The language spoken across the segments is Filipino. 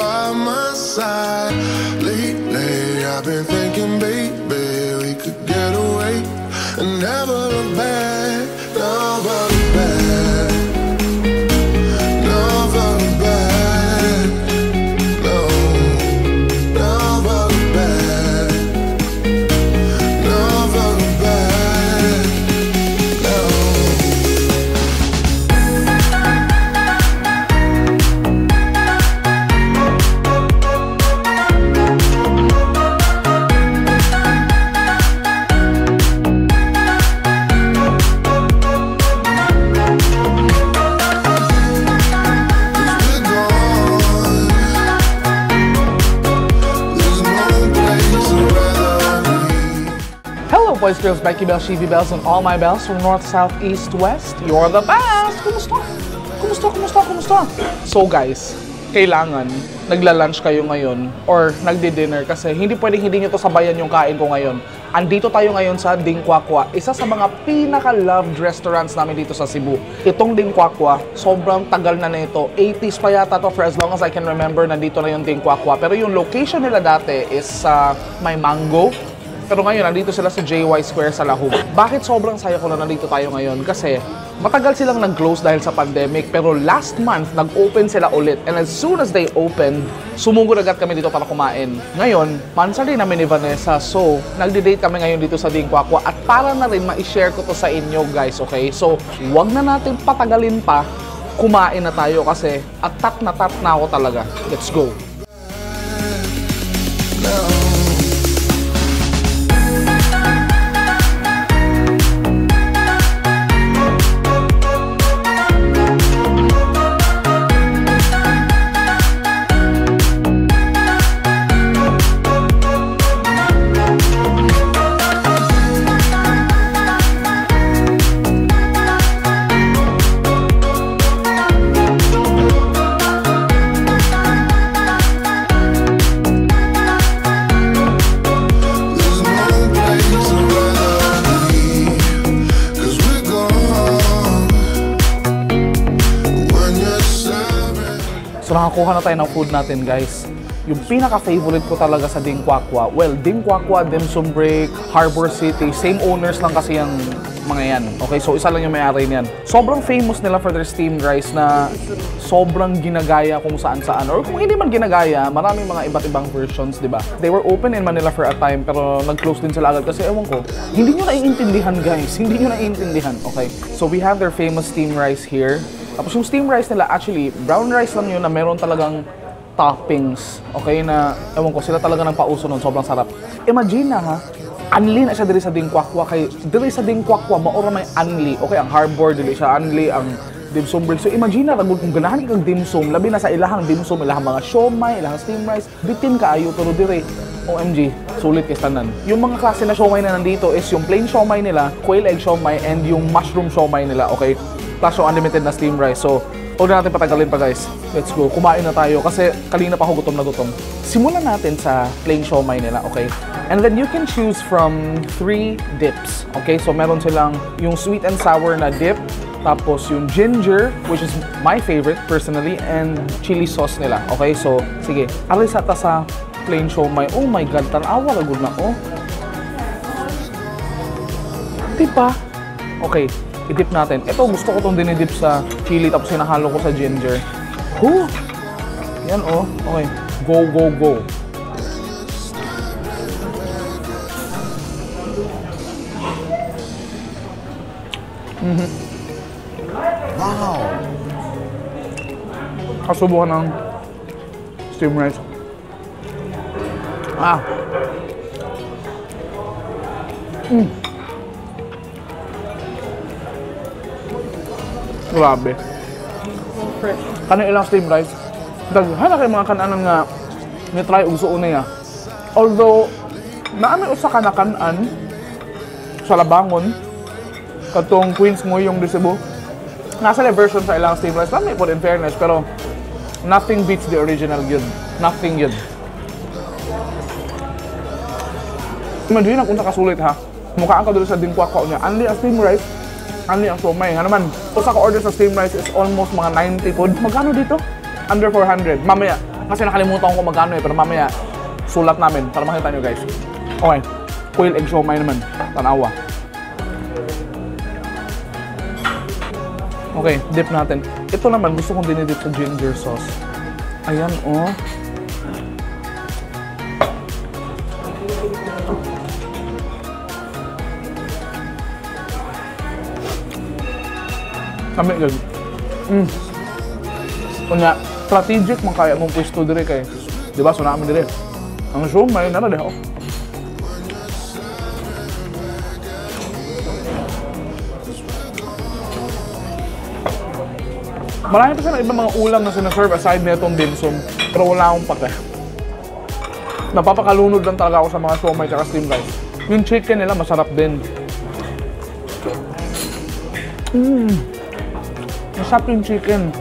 by my side. Lately I've been thinking, baby, we could get away and never look back, never look back, never look back, no, never look back, never look back, no. Boys, girls, Becky Bells, Shivi Bells, and all my bells from north, south, east, west. You're the best! Kumusta? Kumusta? Kumusta? Kumusta? So guys, kailangan nagla-lunch kayo ngayon or nagdi-dinner kasi hindi pwedeng hindi nyo to sabayan yung kain ko ngayon. Andito tayo ngayon sa Qua Qua, isa sa mga pinaka-loved restaurants namin dito sa Cebu. Itong Qua Qua, sobrang tagal na nito. 80s pa yata to, for as long as I can remember, nandito na yung Qua Qua. Pero yung location nila dati is sa may mango. Pero ngayon, nandito sila sa JY Square sa Lahub. Bakit sobrang saya ko na nandito tayo ngayon? Kasi matagal silang nag-close dahil sa pandemic. Pero last month, nag-open sila ulit. And as soon as they opened, sumugod agad kami dito para kumain. Ngayon, mansari namin ni Vanessa. So, nagdi-date kami ngayon dito sa Qua Qua. At para na rin ma-share ko to sa inyo, guys, okay? So, wag na natin patagalin pa. Kumain na tayo kasi at na ako talaga. Let's go! So nakakuha na tayo ng food natin, guys. Yung pinaka-favorite ko talaga sa Qua Qua, well, Qua Qua, Dimsum Break, Harbor City, same owners lang kasi yung mga yan. Okay, so isa lang yung may-ari niyan. Sobrang famous nila for their steamed rice na sobrang ginagaya kung saan-saan. Or kung hindi man ginagaya, maraming mga iba't ibang versions, di ba? They were open in Manila for a time, pero nag-close din sila agad kasi ewan ko, hindi nyo naiintindihan, guys. Hindi nyo naiintindihan, okay? So we have their famous steamed rice here. Tapos yung steamed rice nila, actually, brown rice lang yun na meron talagang toppings. Okay, na, ewan ko, sila talaga ng pauso nun. Sobrang sarap. Imagine na ha, anli na siya diri sa Qua Qua. Kay diri sa Qua Qua, maura may anli. Okay, ang harbor, dili siya anli, ang dimsum break. So imagine na, kung ganahan kang dimsum, labi na sa ilahang dimsum, ilahang mga siomay, ilahang steamed rice, bitin ka ayo, pero dire, OMG, sulit kay tanan. Yung mga klase na siomay na nandito is yung plain siomay nila, quail egg siomay, and yung mushroom siomay nila, okay? Plus yung unlimited na steamed rice. So, huwag na natin patagalin pa, guys. Let's go. Kumain na tayo kasi kanina pa ako gutom na gutom. Simulan natin sa plain siomay nila, okay? And then you can choose from 3 dips, okay? So, meron silang yung sweet and sour na dip, tapos yung ginger, which is my favorite personally, and chili sauce nila, okay? So, sige. Alis ata sa plain siomay. Oh my God, tanawa na good na, oh. Diba? Okay. I-dip natin. Ito, gusto ko itong dinidip sa chili tapos sinahalo ko sa ginger. Whew! Yan, oh. Okay. Go, go, go. Wow! Kasubukan ng steamed rice. Grabe. Kanang ilang steamed rice. Daghan na kayo mga kanan nga ni-try og suon niya. Although, naamay usa ka na kanan sa Labangon, katong Queens mo yung Cebu. Nasa na version sa ilang steamed rice. Lami po in fairness, pero nothing beats the original yun. Nothing yun. Imagine kung nakasulit ha. Mukhaan ka doon sa Qua Qua niya. Only a steamed rice, only ang siomay. Nga naman, usa ka order sa steamed rice is almost mga 90 food. Magkano dito? Under 400. Mamaya, Kasi nakalimutan ko magkano eh, pero mamaya sulat namin para makita nyo guys. Okay, quail egg siomai naman, tanawa. Okay, dip natin. Ito naman, gusto kong dinidip sa ginger sauce. Ayan, oh. Kami yun. Kunya, strategic man kaya mong pwesto dire kay. Diba, so namin dire. Ang siomai, nara deh, oh. Marami pa siya ng ibang mga ulam na sinaserve aside na itong dimsum. Pero wala akong pake. Napapakalunod lang talaga ako sa mga siomai at steam rice. Yung chicken nila masarap din. Masarap yung chicken.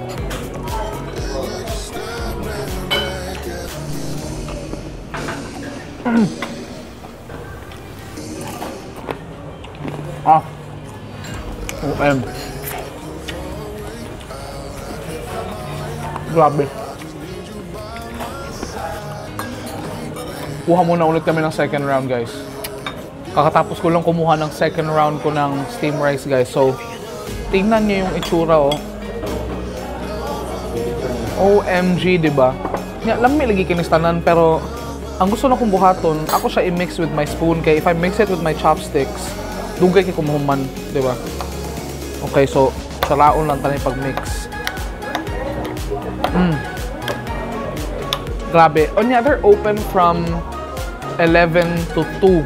Okay. Grabe. Kuha muna ulit kami ng second round, guys. Kakatapos ko lang kumuha ng second round ko ng steam rice, guys. So, tingnan niyo yung itsura, oh. OMG, diba? Lami lagi kinistanan, pero ang gusto na kong buhaton, ako siya i-mix with my spoon. Kaya if I mix it with my chopsticks, dugay kay kumuhuman, diba? Okay, so, salaon lang tayo pag-mix. Grabe. Onya, they're open from 11 to 2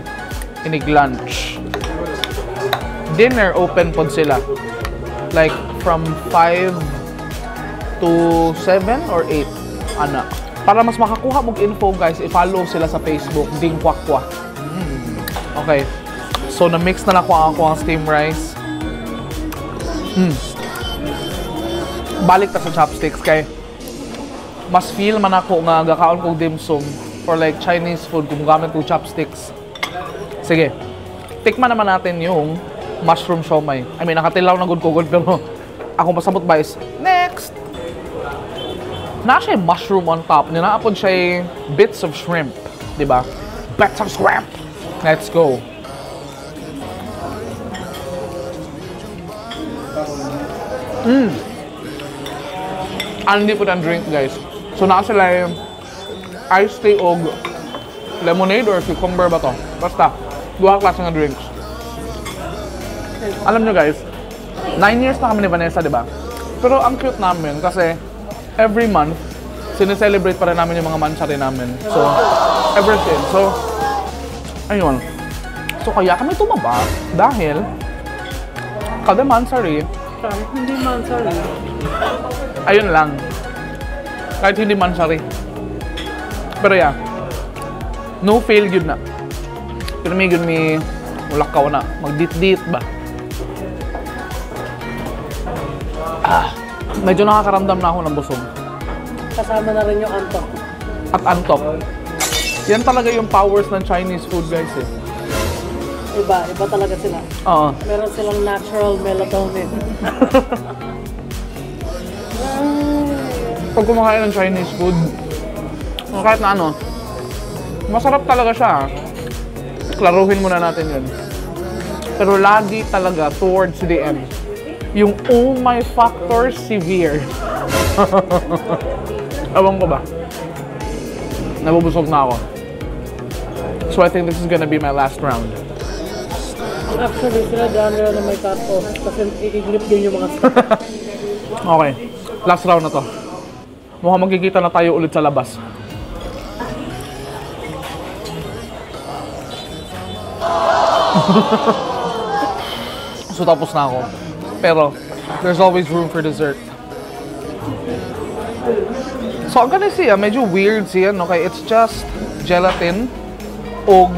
inig lunch. Dinner open pod sila. Like from 5 to 7 or 8. Ana. Para mas makakuha mong info, guys, i-follow sila sa Facebook, Qua Qua. Okay. So, na-mix na ako ang steam rice. Balik ta sa chopsticks kay mas feel man ako nga gakaon kong dimsum or like Chinese food kung gamit ko chopsticks. Sige, tikman naman natin yung mushroom siomai. I mean, nakatilaw na good pero ako pasabot ba is next! Na siya mushroom on top. Ninaapod siya bits of shrimp. Diba? Bits of shrimp! Let's go! Hindi po ng drink, guys. So, naka sila yung iced tea o lemonade or cucumber ba to? Basta, duha klase ng drinks. Alam nyo, guys, 9 years na kami ni Vanessa, di ba? Pero ang cute namin kasi every month, sineselebrate pa rin namin yung mga mansari namin. So, ever since. So, ayun. So, kaya kami tumaba dahil kada mansari, kahit hindi mansari. Ayun lang. Kahit hindi mansari. Pero yeah. No fail yun na. Pero may yun may ulakaw na. Mag-dit-dit ba? Medyo nakakaramdam na ako ng busog. Kasama na rin yung antok. At antok. Yan talaga yung powers ng Chinese food, guys eh. Iba talaga sila. Oo. Meron silang natural melatonin. Pag kumakain ng Chinese food, kahit na ano, masarap talaga siya. Klaruhin muna natin yun. Pero lagi talaga towards the end, yung oh my factor severe. Ewan ko ba? Nabubusog na ako. So I think this is gonna be my last round. Actually, sila genre na may cut-off kasi i-grip din yung mga stuff. Okay, last round na to. Mukhang magkikita na tayo ulit sa labas. So tapos na ako. Pero, there's always room for dessert. So, ang ganda siya, medyo weird siya, no? Okay, it's just gelatin o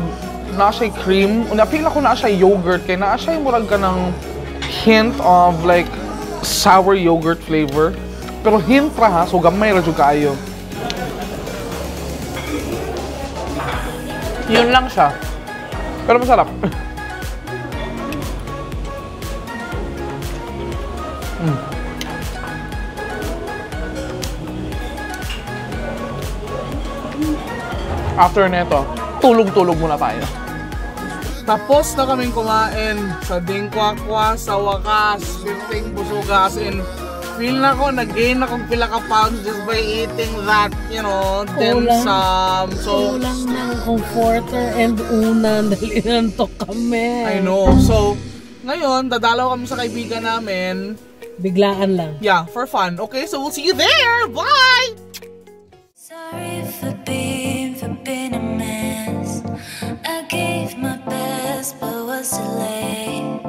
na siya cream. Napila ko na siya yogurt, kaya na siya murag ka ng hint of like sour yogurt flavor. Pero hint ra ha, so gamay ra jud kaayo. Yun lang siya. Pero masarap. After neto, tulog-tulog muna tayo. Tapos na kaming kumain sa Qua Qua sa wakas. 15 busuga, as in, feel na ko, nag-gain akong pila ka pounds just by eating that, you know, dimsum. So, kulang ng comforter and unan dahil inantok kami. I know. So, ngayon, dadalaw kami sa kaibigan namin. Biglaan lang. Yeah, for fun. Okay, so we'll see you there. Bye! Sorry for being a mess. I gave my best, but was too late.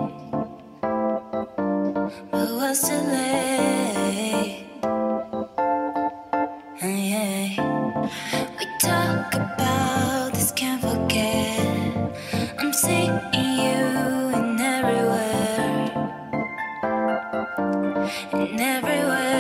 But was too late. Yeah. We talk about this, can't forget. I'm seeing you in everywhere. In everywhere.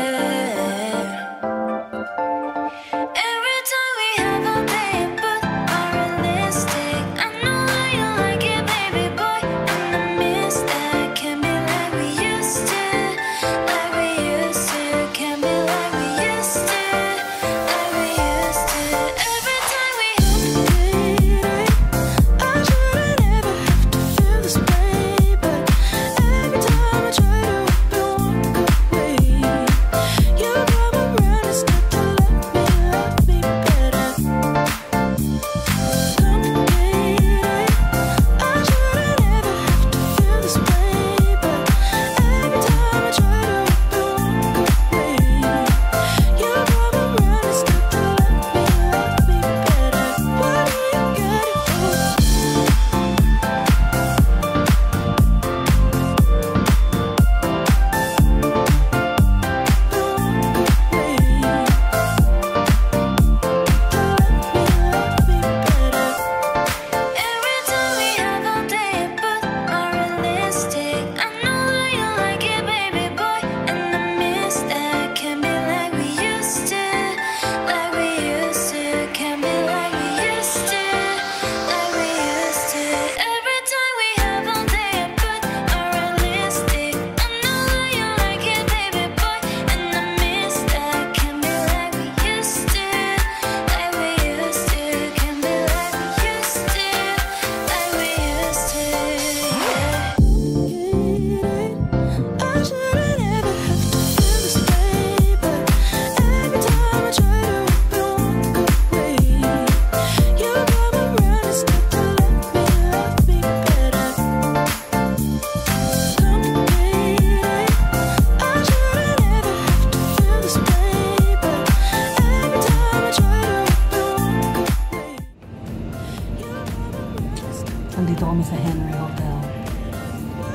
Nandito kami sa Hangry Hotel.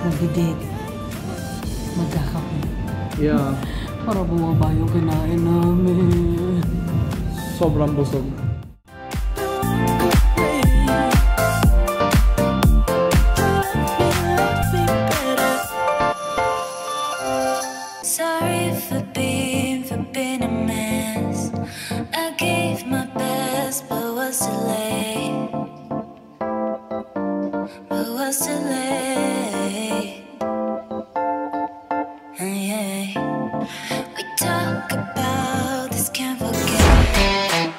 Nagdidig. Magkakape. Yeah. Para bumaba yung kinain namin. Sobrang busog. Sorry for being a mess. I gave my best, but was too late. But was too late. Yeah. We talk about this, can't forget.